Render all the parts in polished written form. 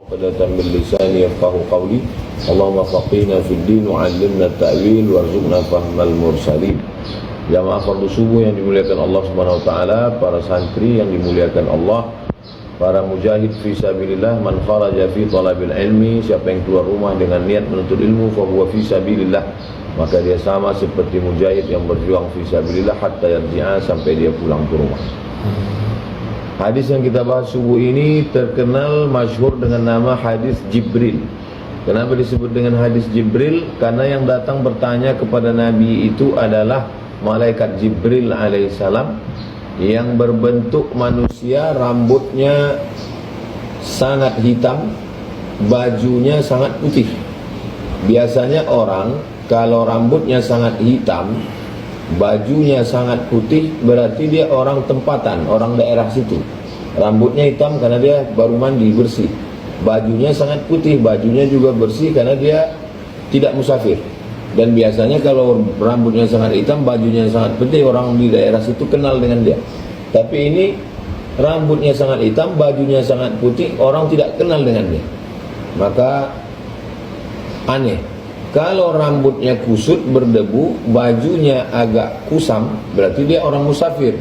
Qadatan bil lisani yafqahu qawli. Allahumma faqihna fid din wa 'allimna at-ta'wil warzuqna fahmal mursalin. Jamaah fardu subuh yang dimuliakan Allah Subhanahu wa taala, para santri yang dimuliakan Allah, para mujahid fi sabilillah, man kharaja fi talabil ilmi, siapa yang keluar rumah dengan niat menuntut ilmu, fa huwa fi sabilillah, maka dia sama seperti mujahid yang berjuang fi sabilillah hatta yarji'a, sampai dia pulang ke rumah. Hadis yang kita bahas subuh ini terkenal masyhur dengan nama hadis Jibril. Kenapa disebut dengan hadis Jibril? Karena yang datang bertanya kepada Nabi itu adalah malaikat Jibril alaihissalam yang berbentuk manusia, rambutnya sangat hitam, bajunya sangat putih. Biasanya orang kalau rambutnya sangat hitam, bajunya sangat putih, berarti dia orang tempatan, orang daerah situ. Rambutnya hitam karena dia baru mandi bersih, bajunya sangat putih, bajunya juga bersih karena dia tidak musafir. Dan biasanya kalau rambutnya sangat hitam, bajunya sangat putih, orang di daerah situ kenal dengan dia. Tapi ini rambutnya sangat hitam, bajunya sangat putih, orang tidak kenal dengan dia. Maka aneh. Kalau rambutnya kusut berdebu, bajunya agak kusam, berarti dia orang musafir.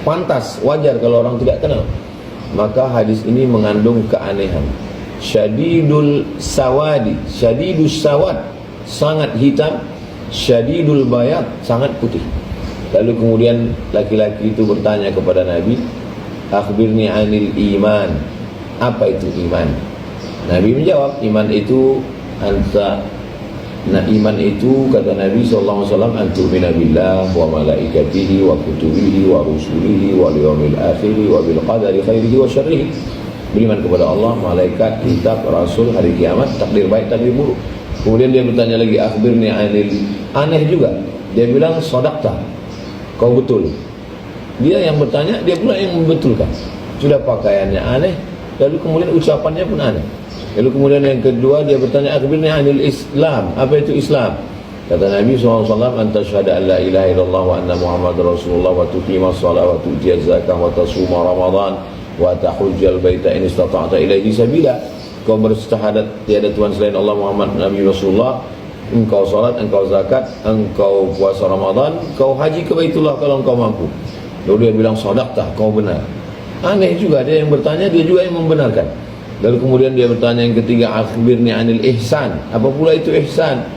Pantas, wajar kalau orang tidak kenal. Maka hadis ini mengandung keanehan. Syadidul sawadi, syadidus sawad, sangat hitam. Syadidul bayad, sangat putih. Lalu kemudian laki-laki itu bertanya kepada Nabi, akhbirni anil iman, apa itu iman? Nabi menjawab, iman itu iman itu, kata Nabi SAW, antumina billah wa malaikatihi wa kutubihi wa rusulihi wa liyawmil akhiri wa bil qadari khairihi wa syarrihi. Beriman kepada Allah, malaikat, kitab, rasul, hari kiamat, takdir baik, takdir buruk. Kemudian dia bertanya lagi, akhbirni anil, aneh juga. Dia bilang, sadaqta, kau betul. Dia yang bertanya, dia pula yang membetulkan. Sudah pakaiannya aneh, lalu kemudian ucapannya pun aneh. Lalu kemudian yang kedua dia bertanya, akhbirni anil Islam, apa itu Islam? Kata Nabi SAW, anta syahada an la ilaha illallah wa anna Muhammad Rasulullah wa tuqima shalah wa tu'tiya zakah wa tasuma Ramadan wa tahujjal baita in istata'ta ilaihi sabila. Kau bersyahadat tiada Tuhan selain Allah, Muhammad Nabi Rasulullah, engkau salat, engkau zakat, engkau puasa Ramadan, kau haji ke Baitullah kalau engkau mampu. Lalu dia bilang, sadaqta, kau benar. Aneh juga, dia yang bertanya, dia juga yang membenarkan. Lalu kemudian dia bertanya yang ketiga, akhbirni anil ihsan, apa pula itu ihsan?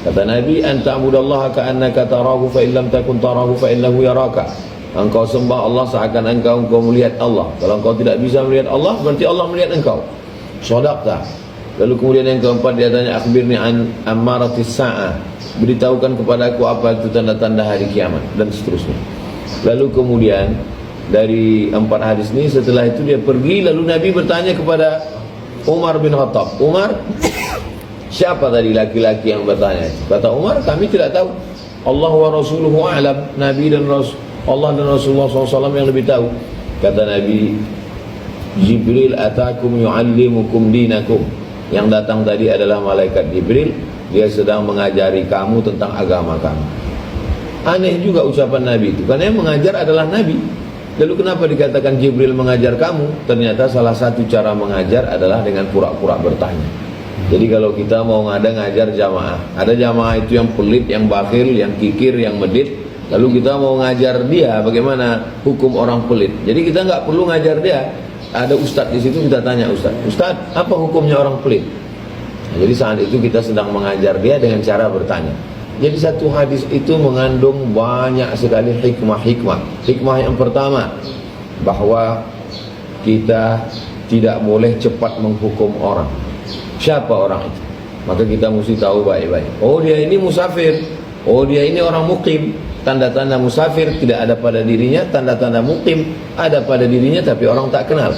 Kata Nabi, anta abudallaha ka'annaka tarahu fa illam takun tarahu fa innahu yaraka. Engkau sembah Allah seakan engkau melihat Allah. Kalau engkau tidak bisa melihat Allah, berarti Allah melihat engkau. Sadaqta. Lalu kemudian yang keempat dia tanya, akhbirni an ammaratis sa'ah, beritahukan kepada aku apa itu tanda-tanda hari kiamat, dan seterusnya. Lalu kemudian dari 4 hadis ini, setelah itu dia pergi. Lalu Nabi bertanya kepada Umar bin Khattab, Umar, siapa tadi laki-laki yang bertanya? Kata Umar, kami tidak tahu. Allah wa rasuluhu a'lam, Nabi dan Allah dan Rasulullah SAW yang lebih tahu. Kata Nabi, Jibril atakum yu'allimukum dinakum. Yang datang tadi adalah malaikat Jibril, dia sedang mengajari kamu tentang agama kamu. Aneh juga ucapan Nabi itu, karena yang mengajar adalah Nabi. Lalu kenapa dikatakan Jibril mengajar kamu? Ternyata salah satu cara mengajar adalah dengan pura-pura bertanya. Jadi kalau kita mau ngajar jamaah, ada jamaah itu yang pelit, yang bakhil, yang kikir, yang medit. Lalu kita mau ngajar dia bagaimana hukum orang pelit. Jadi kita nggak perlu ngajar dia. Ada ustadz di situ, kita tanya Ustadz, apa hukumnya orang pelit? Nah, jadi saat itu kita sedang mengajar dia dengan cara bertanya. Jadi satu hadis itu mengandung banyak sekali hikmah-hikmah. Hikmah yang pertama, bahwa kita tidak boleh cepat menghukum orang. Siapa orang itu? Maka kita mesti tahu baik-baik. Oh, dia ini musafir. Oh, dia ini orang mukim. Tanda-tanda musafir tidak ada pada dirinya, tanda-tanda mukim ada pada dirinya, tapi orang tak kenal.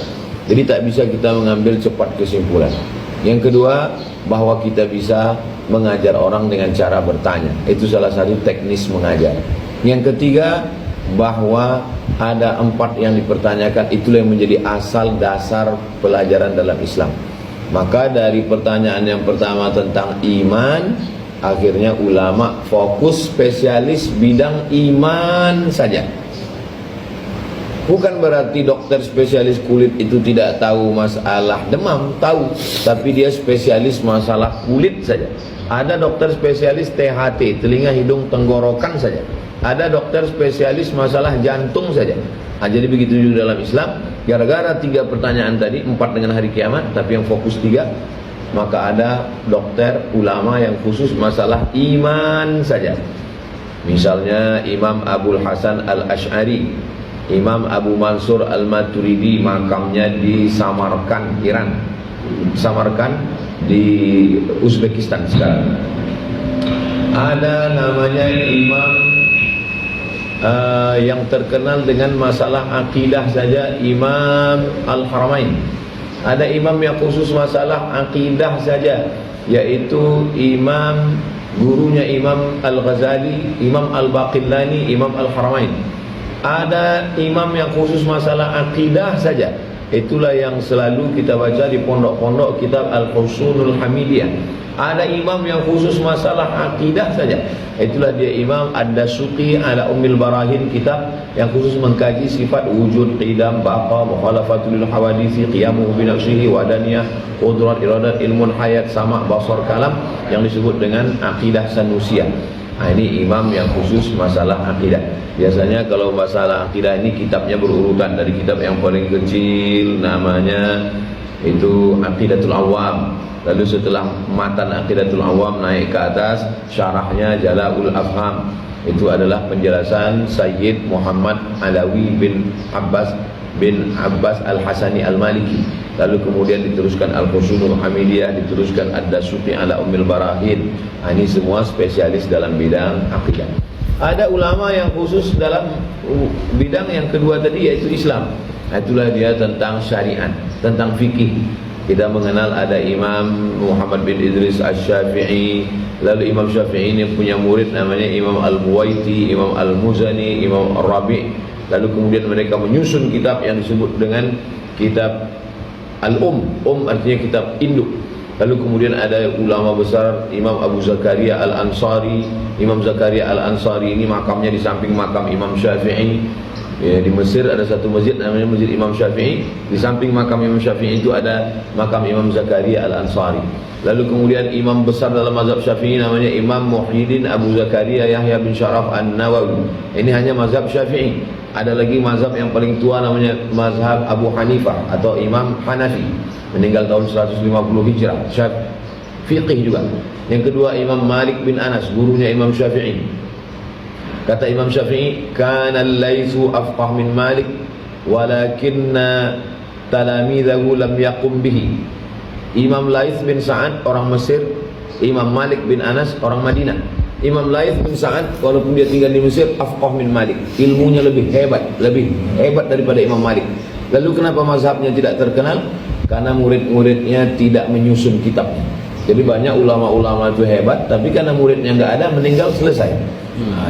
Jadi tak bisa kita mengambil cepat kesimpulan. Yang kedua, bahwa kita bisa mengajar orang dengan cara bertanya. Itu salah satu teknis mengajar. Yang ketiga, bahwa ada 4 yang dipertanyakan, itulah yang menjadi asal dasar pelajaran dalam Islam. Maka dari pertanyaan yang pertama tentang iman, akhirnya ulama fokus spesialis bidang iman saja. Bukan berarti dokter spesialis kulit itu tidak tahu masalah demam, tahu, tapi dia spesialis masalah kulit saja. Ada dokter spesialis THT, telinga, hidung, tenggorokan saja. Ada dokter spesialis masalah jantung saja. Jadi begitu juga dalam Islam. Gara-gara 3 pertanyaan tadi, 4 dengan hari kiamat, tapi yang fokus 3, maka ada dokter ulama yang khusus masalah iman saja. Misalnya Imam Abul Hasan Al-Ash'ari, Imam Abu Mansur Al-Maturidi, makamnya di Samarkand, Iran. Samarkand di Uzbekistan sekarang. Ada namanya imam yang terkenal dengan masalah akidah saja, Imam Al-Haramain. Ada imam yang khusus masalah akidah saja, yaitu imam, gurunya Imam Al-Ghazali, Imam Al-Baqillani, Imam Al-Haramain. Ada imam yang khusus masalah akidah saja. Itulah yang selalu kita baca di pondok-pondok kitab Al-Husunul Hamidiyah. Ada imam yang khusus masalah akidah saja. Itulah dia Imam Ad-Dasuqi ala Ummil Barahin, kitab yang khusus mengkaji sifat wujud, qidam, baqa, mukhalafatul hawadisi, qiyamuhu binafsihi, wadaniyah, qudrat, iradat, ilmun hayat, sama', basar, kalam, yang disebut dengan akidah sanusiyah. Ini imam yang khusus masalah akidah. Biasanya kalau masalah akidah ini kitabnya berurutan, dari kitab yang paling kecil namanya itu Aqidatul Awam. Lalu setelah matan Aqidatul Awam naik ke atas, syarahnya Jala'ul Afham. Itu adalah penjelasan Sayyid Muhammad Alawi bin Abbas Al-Hasani Al-Maliki. Lalu kemudian diteruskan Al-Husunul Hamidiyah, diteruskan Ad-Dasuqi ala Ummil Barahin. Ini semua spesialis dalam bidang akidah. Ada ulama yang khusus dalam bidang yang kedua tadi, yaitu Islam. Itulah dia tentang syariat, tentang fikih. Kita mengenal ada Imam Muhammad bin Idris Asy-Syafi'i. Lalu Imam Syafi'i ini punya murid namanya Imam Al-Buwaiti, Imam Al-Muzani, Imam Ar-Rabi'. Lalu kemudian mereka menyusun kitab yang disebut dengan kitab Al-Um artinya kitab induk. Lalu kemudian ada ulama besar Imam Abu Zakaria Al-Ansari. Imam Zakaria Al-Ansari ini makamnya di samping makam Imam Syafi'i. Di Mesir ada satu masjid namanya Masjid Imam Syafi'i. Di samping makam Imam Syafi'i itu ada makam Imam Zakaria Al-Ansari. Lalu kemudian imam besar dalam mazhab Syafi'i namanya Imam Muhyiddin Abu Zakaria Yahya bin Syaraf An-Nawawi. Ini hanya mazhab Syafi'i. Ada lagi mazhab yang paling tua namanya mazhab Abu Hanifah atau Imam Hanafi, meninggal tahun 150 Hijrah. Fiqih juga. Yang kedua Imam Malik bin Anas, gurunya Imam Syafi'i. Kata Imam Syafi'i, kana al-Laitsu afqah min Malik walakinna talamidahu lam yaqum bihi. Imam Laits bin Sa'ad orang Mesir, Imam Malik bin Anas orang Madinah. Imam Laits bin Sa'ad walaupun dia tinggal di Mesir, afqah min Malik, ilmunya lebih hebat daripada Imam Malik. Lalu kenapa mazhabnya tidak terkenal? Karena murid-muridnya tidak menyusun kitabnya. Jadi banyak ulama-ulama itu hebat, tapi karena muridnya nggak ada, meninggal, selesai.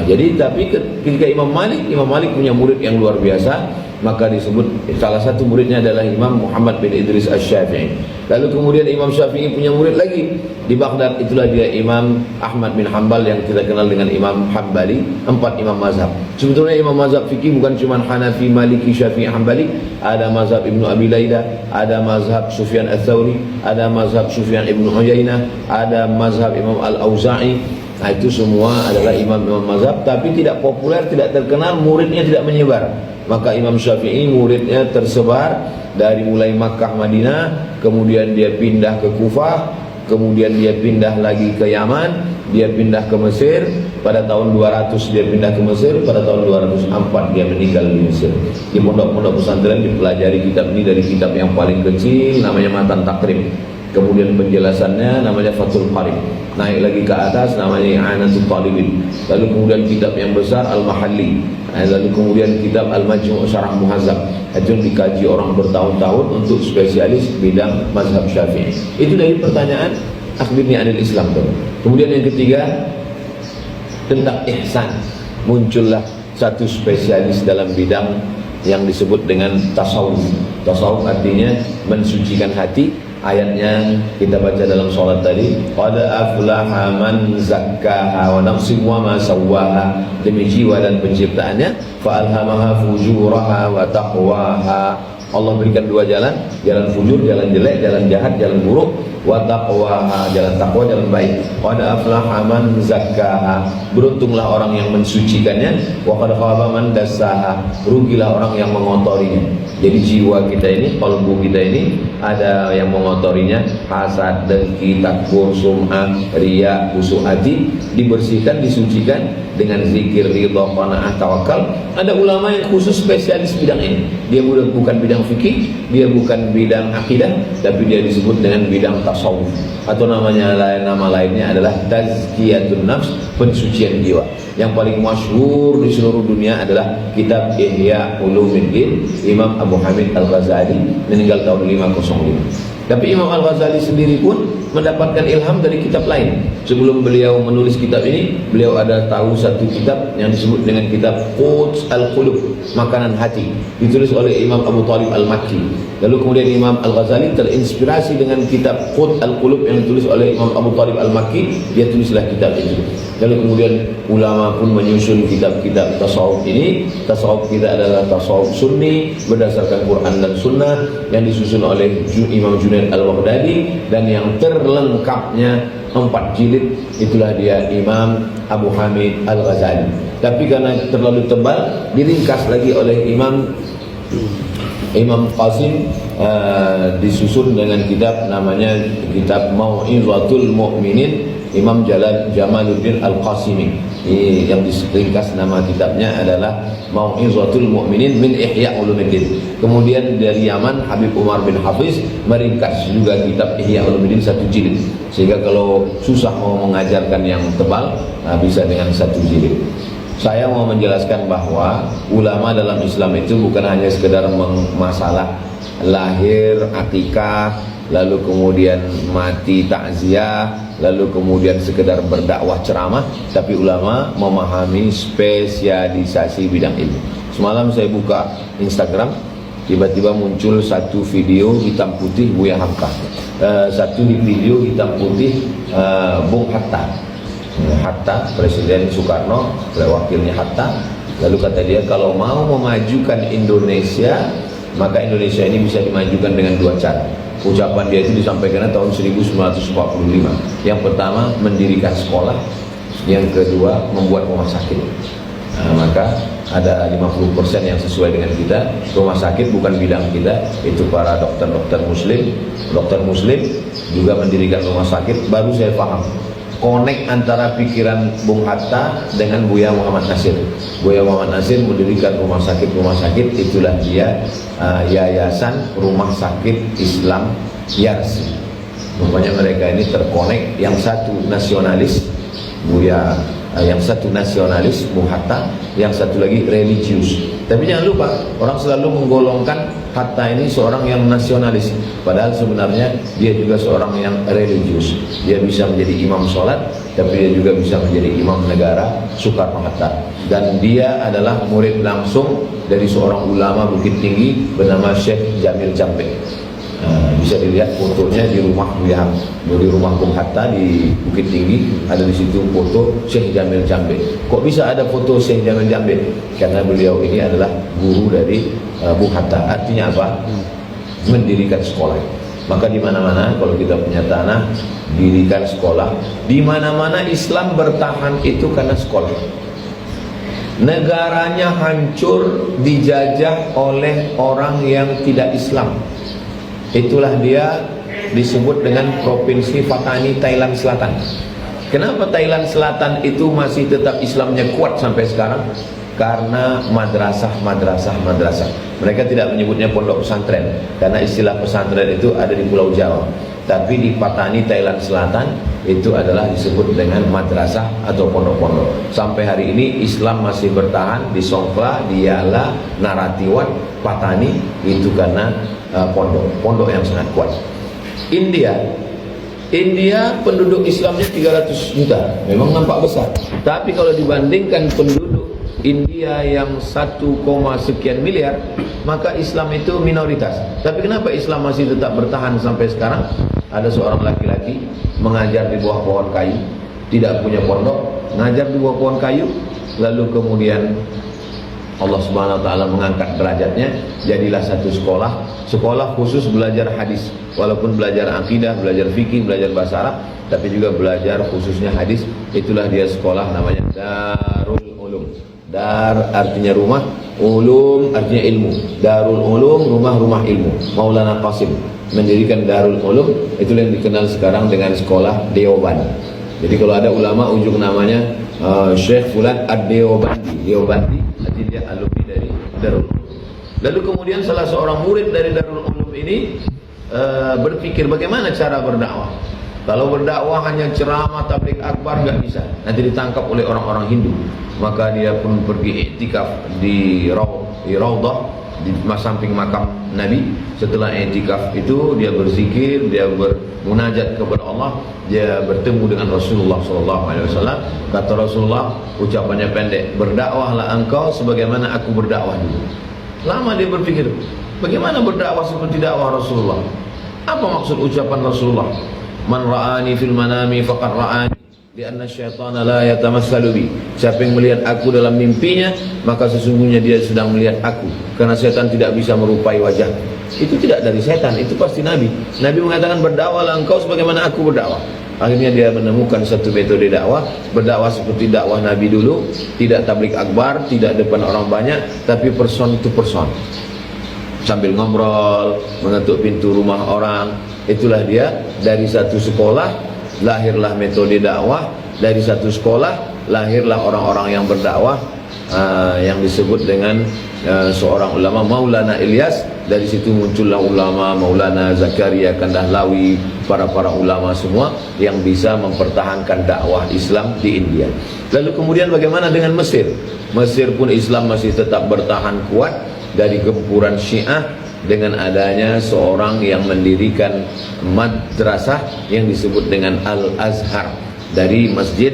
Jadi tapi ketika Imam Malik punya murid yang luar biasa, maka disebut salah satu muridnya adalah Imam Muhammad bin Idris Asy-Syafi'i. Lalu kemudian Imam Syafi'i punya murid lagi di Baghdad, itulah dia Imam Ahmad bin Hanbal yang kita kenal dengan Imam Hambali. 4 imam mazhab. Sebetulnya imam mazhab fikih bukan cuma Hanafi, Maliki, Syafi'i, Hambali. Ada mazhab Ibnu Abi Laila, ada mazhab Sufyan Ats-Tsauri, ada mazhab Sufyan Ibnu Uyainah, ada mazhab Imam Al-Auza'i. Itu semua adalah imam-imam mazhab, tapi tidak populer, tidak terkenal, muridnya tidak menyebar. Maka Imam Syafi'i muridnya tersebar dari mulai Makkah, Madinah, kemudian dia pindah ke Kufah, kemudian dia pindah lagi ke Yaman, dia pindah ke Mesir. Pada tahun 200 dia pindah ke Mesir, pada tahun 204 dia meninggal di Mesir. Di pondok-pondok pesantren dipelajari kitab ini dari kitab yang paling kecil namanya Matan Takrib. Kemudian penjelasannya namanya Fathul Qarib. Naik lagi ke atas namanya I'anatul Talibin. Lalu kemudian kitab yang besar Al-Mahalli. Lalu kemudian kitab Al-Majmu' Syarah Muhazzab. Itu dikaji orang bertahun-tahun untuk spesialis bidang mazhab Syafi'i. Itu dari pertanyaan akhbirni anil Islam tuh. Kemudian yang ketiga tentang ihsan. Muncullah satu spesialis dalam bidang yang disebut dengan tasawuf. Tasawuf artinya mensucikan hati ayatnya kita baca dalam sholat tadi, qad aflaha man zakkaha wa nafsin wa ma sawwaha, demi jiwa dan penciptaannya, fa alhamaha fujuraha wa taqwaha. Allah berikan dua jalan, jalan fujur, jalan jelek, jalan jahat, jalan buruk, wa taqwaha, jalan takwa, jalan baik. Qad aflaha man zakkaha, beruntunglah orang yang mensucikannya, wa qad khaba man dassaha, rugilah orang yang mengotorinya. Jadi jiwa kita ini, kalbu kita ini ada yang mengotorinya, hasad, dengki, takbur, sum'ah, riya, husuk hati, dibersihkan, disucikan dengan zikir, ridha, qanaah, tawakal. Ada ulama yang khusus spesialis bidang ini. Dia bukan bidang fikih, dia bukan bidang akidah, tapi dia disebut dengan bidang tasawuf, atau nama lainnya adalah tazkiyatun nafs, pensucian jiwa. Yang paling masyhur di seluruh dunia adalah kitab Ihya Ulumuddin Imam Abu Hamid Al-Ghazali, meninggal tahun 505. Tapi Imam Al-Ghazali sendiri pun mendapatkan ilham dari kitab lain. Sebelum beliau menulis kitab ini, beliau ada tahu satu kitab yang disebut dengan kitab Quds Al-Qulub, makanan hati, ditulis oleh Imam Abu Talib Al-Makki. Lalu kemudian Imam Al-Ghazali terinspirasi dengan kitab Quds Al-Qulub yang ditulis oleh Imam Abu Talib Al-Makki, dia tulislah kitab itu. Lalu kemudian ulama pun menyusun kitab-kitab tasawuf ini. Tasawuf kita adalah tasawuf sunni berdasarkan Quran dan Sunnah yang disusun oleh Imam Junaid Al-Baghdadi, dan yang terlengkapnya 4 jilid, itulah dia Imam Abu Hamid Al-Ghazali. Tapi karena terlalu tebal, diringkas lagi oleh Imam Qasim, disusun dengan kitab namanya kitab Mau'izatul Mu'minin, Imam Jamaluddin Al-Qasimi. Yang diringkas nama kitabnya adalah Mau'izatul Mu'minin min Ihya Ulumuddin. Kemudian dari Yaman, Habib Umar bin Hafiz meringkas juga kitab Ihya Ulumuddin 1 jilid. Sehingga kalau susah mau mengajarkan yang tebal, bisa dengan 1 jilid. Saya mau menjelaskan bahwa ulama dalam Islam itu bukan hanya sekedar masalah lahir, akikah, lalu kemudian mati takziah, lalu kemudian sekedar berdakwah ceramah, tapi ulama memahami spesialisasi bidang ilmu. Semalam saya buka Instagram, tiba-tiba muncul satu video hitam putih Buya Hamka, satu video hitam putih Bung Hatta, Presiden Soekarno, wakilnya Hatta. Lalu kata dia, kalau mau memajukan Indonesia, maka Indonesia ini bisa dimajukan dengan 2 cara. Ucapan dia itu disampaikan tahun 1945. Yang pertama, mendirikan sekolah. Yang kedua, membuat rumah sakit. Maka ada 50% yang sesuai dengan kita. Rumah sakit bukan bidang kita, itu para dokter-dokter muslim. Dokter muslim juga mendirikan rumah sakit. Baru saya paham connect antara pikiran Bung Hatta dengan Buya Muhammad Nasir. Buya Muhammad Nasir mendirikan rumah sakit, itulah dia Yayasan Rumah Sakit Islam Yarsi. Rupanya mereka ini terkonek, yang satu nasionalis Buya, yang satu nasionalis Bung Hatta, yang satu lagi religius. Tapi jangan lupa, orang selalu menggolongkan Hatta ini seorang yang nasionalis, padahal sebenarnya dia juga seorang yang religius. Dia bisa menjadi imam sholat, tapi dia juga bisa menjadi imam negara, Soekarno-Hatta. Dan dia adalah murid langsung dari seorang ulama Bukit Tinggi bernama Syekh Jamil Jambe. Bisa dilihat fotonya di rumah di rumah Bung Hatta di Bukit Tinggi, ada di situ foto Syekh Jamil Jambe. Kok bisa ada foto Syekh Jamil Jambe? Karena beliau ini adalah guru dari Bung Hatta. Artinya apa? Mendirikan sekolah. Maka di mana-mana kalau kita punya tanah, dirikan sekolah. Di mana-mana Islam bertahan itu karena sekolah. Negaranya hancur dijajah oleh orang yang tidak Islam. Itulah dia disebut dengan Provinsi Patani, Thailand Selatan. Kenapa Thailand Selatan itu masih tetap Islamnya kuat sampai sekarang? Karena madrasah. Mereka tidak menyebutnya pondok pesantren, karena istilah pesantren itu ada di Pulau Jawa. Tapi di Patani, Thailand Selatan itu adalah disebut dengan madrasah atau pondok-pondok. Sampai hari ini Islam masih bertahan di Songkhla, di Yala, Narathiwat, Patani, itu karena pondok yang sangat kuat. India penduduk Islamnya 300 juta, memang nampak besar. Tapi kalau dibandingkan penduduk India yang 1, sekian miliar, maka Islam itu minoritas. Tapi kenapa Islam masih tetap bertahan sampai sekarang? Ada seorang laki-laki mengajar di bawah pohon kayu, tidak punya pondok, ngajar di bawah pohon kayu, lalu kemudian Allah Subhanahu wa taala mengangkat derajatnya, jadilah satu sekolah khusus belajar hadis. Walaupun belajar akidah, belajar fikih, belajar bahasa Arab, tapi juga belajar khususnya hadis. Itulah dia sekolah, namanya Darul Ulum. Dar artinya rumah, ulum artinya ilmu. Darul Ulum, rumah ilmu. Maulana Qasim mendirikan Darul Ulum, itulah yang dikenal sekarang dengan sekolah Deoban. Jadi kalau ada ulama ujung namanya Syekh Fulan Ad-Deobandi. Deobandi artinya dia alumni dari Darul Ulum. Lalu kemudian salah seorang murid dari Darul Ulum ini berpikir bagaimana cara berdakwah. Kalau berdakwah hanya ceramah tabligh akbar nggak bisa, nanti ditangkap oleh orang-orang Hindu. Maka dia pun pergi iktikaf di Raudhah, di samping makam Nabi. Setelah iktikaf itu dia berzikir, dia bermunajat kepada Allah, dia bertemu dengan Rasulullah SAW. Kata Rasulullah, ucapannya pendek, berdakwahlah engkau sebagaimana aku berdakwah dulu. Lama dia berpikir, bagaimana berdakwah seperti dakwah Rasulullah? Apa maksud ucapan Rasulullah? Man ra'ani fil manami faqad ra'ani lianna syaitana la yatamassalu bi. Siapa yang melihat aku dalam mimpinya, maka sesungguhnya dia sedang melihat aku, karena setan tidak bisa merupai wajah. Itu tidak dari setan, itu pasti Nabi. Nabi mengatakan berdakwahlah engkau sebagaimana aku berdakwah. Akhirnya dia menemukan satu metode dakwah, berdakwah seperti dakwah Nabi dulu, tidak tabligh akbar, tidak depan orang banyak, tapi person to person. Sambil ngobrol, mengetuk pintu rumah orang. Itulah dia, dari satu sekolah lahirlah metode dakwah, dari satu sekolah lahirlah orang-orang yang berdakwah, yang disebut dengan seorang ulama Maulana Ilyas. Dari situ muncullah ulama Maulana Zakaria Kandahlawi, para ulama semua yang bisa mempertahankan dakwah Islam di India. Lalu kemudian bagaimana dengan Mesir? Mesir pun Islam masih tetap bertahan kuat dari gempuran Syiah, dengan adanya seorang yang mendirikan madrasah yang disebut dengan Al-Azhar, dari Masjid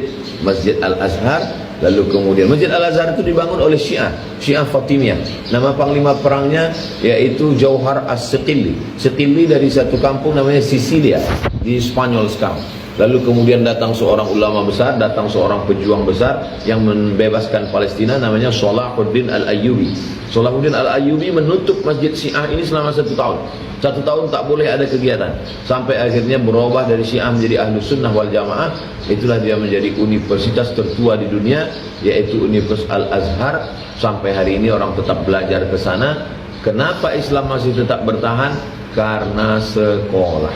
Al-Azhar. Lalu kemudian Masjid Al-Azhar itu dibangun oleh Syiah Fatimiyah. Nama panglima perangnya yaitu Jauhar As-Siqili. Siqili dari satu kampung namanya Sisilia di Spanyol sekarang. Lalu kemudian datang seorang ulama besar, datang seorang pejuang besar yang membebaskan Palestina, namanya Salahuddin Al-Ayyubi. Salahuddin Al-Ayyubi menutup masjid Syiah ini selama 1 tahun. 1 tahun tak boleh ada kegiatan, sampai akhirnya berubah dari Syiah menjadi Ahlus Sunnah wal Jamaah. Itulah dia menjadi universitas tertua di dunia, yaitu Universitas Al-Azhar. Sampai hari ini orang tetap belajar ke sana. Kenapa Islam masih tetap bertahan? Karena sekolah.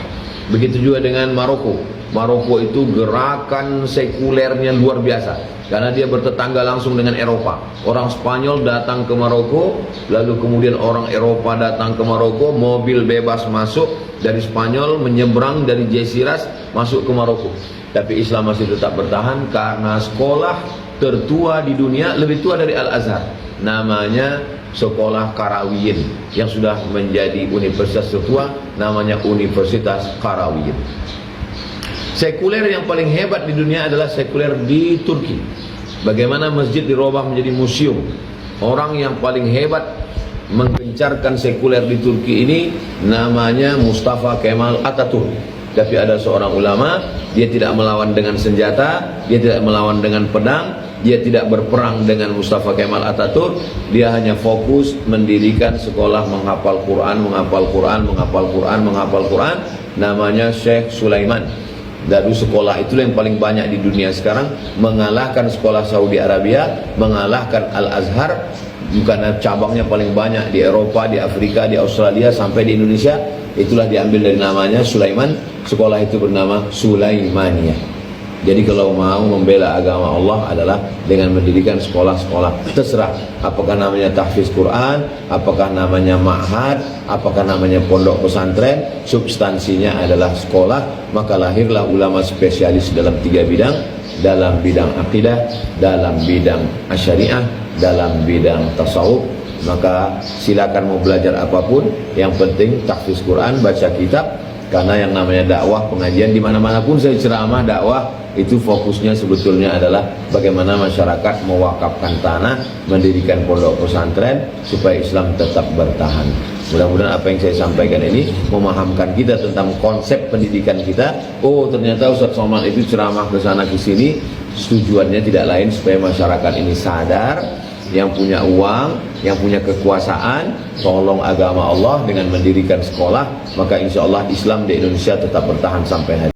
Begitu juga dengan Maroko. Maroko itu gerakan sekulernya luar biasa, karena dia bertetangga langsung dengan Eropa. Orang Spanyol datang ke Maroko, lalu kemudian orang Eropa datang ke Maroko, mobil bebas masuk dari Spanyol, menyeberang dari Jesiras masuk ke Maroko. Tapi Islam masih tetap bertahan karena sekolah tertua di dunia, lebih tua dari Al-Azhar, namanya Sekolah Qarawiyyin, yang sudah menjadi universitas tertua, namanya Universitas Qarawiyyin. Sekuler yang paling hebat di dunia adalah sekuler di Turki. Bagaimana masjid dirubah menjadi museum. Orang yang paling hebat menggencarkan sekuler di Turki ini namanya Mustafa Kemal Atatürk. Tapi ada seorang ulama, dia tidak melawan dengan senjata, dia tidak melawan dengan pedang, dia tidak berperang dengan Mustafa Kemal Atatürk. Dia hanya fokus mendirikan sekolah menghafal Quran, namanya Syekh Sulaiman. Dari sekolah itulah yang paling banyak di dunia sekarang, mengalahkan sekolah Saudi Arabia, mengalahkan Al-Azhar. Bukan cabangnya paling banyak di Eropa, di Afrika, di Australia, sampai di Indonesia. Itulah diambil dari namanya Sulaiman. Sekolah itu bernama Sulaimaniyah. Jadi kalau mau membela agama Allah adalah dengan mendirikan sekolah-sekolah. Terserah apakah namanya tahfiz Quran, apakah namanya ma'had, apakah namanya pondok pesantren, substansinya adalah sekolah. Maka lahirlah ulama spesialis dalam 3 bidang, dalam bidang akidah, dalam bidang asyariah, dalam bidang tasawuf. Maka silakan mau belajar apapun, yang penting tahfiz Quran, baca kitab, karena yang namanya dakwah, pengajian di mana-mana pun saya ceramah dakwah, itu fokusnya sebetulnya adalah bagaimana masyarakat mewakafkan tanah, mendirikan pondok pesantren supaya Islam tetap bertahan. Mudah-mudahan apa yang saya sampaikan ini memahamkan kita tentang konsep pendidikan kita. Oh, ternyata Ustaz Somad itu ceramah ke sana ke sini, tujuannya tidak lain supaya masyarakat ini sadar, yang punya uang, yang punya kekuasaan, tolong agama Allah dengan mendirikan sekolah, maka insya Allah Islam di Indonesia tetap bertahan sampai hari ini.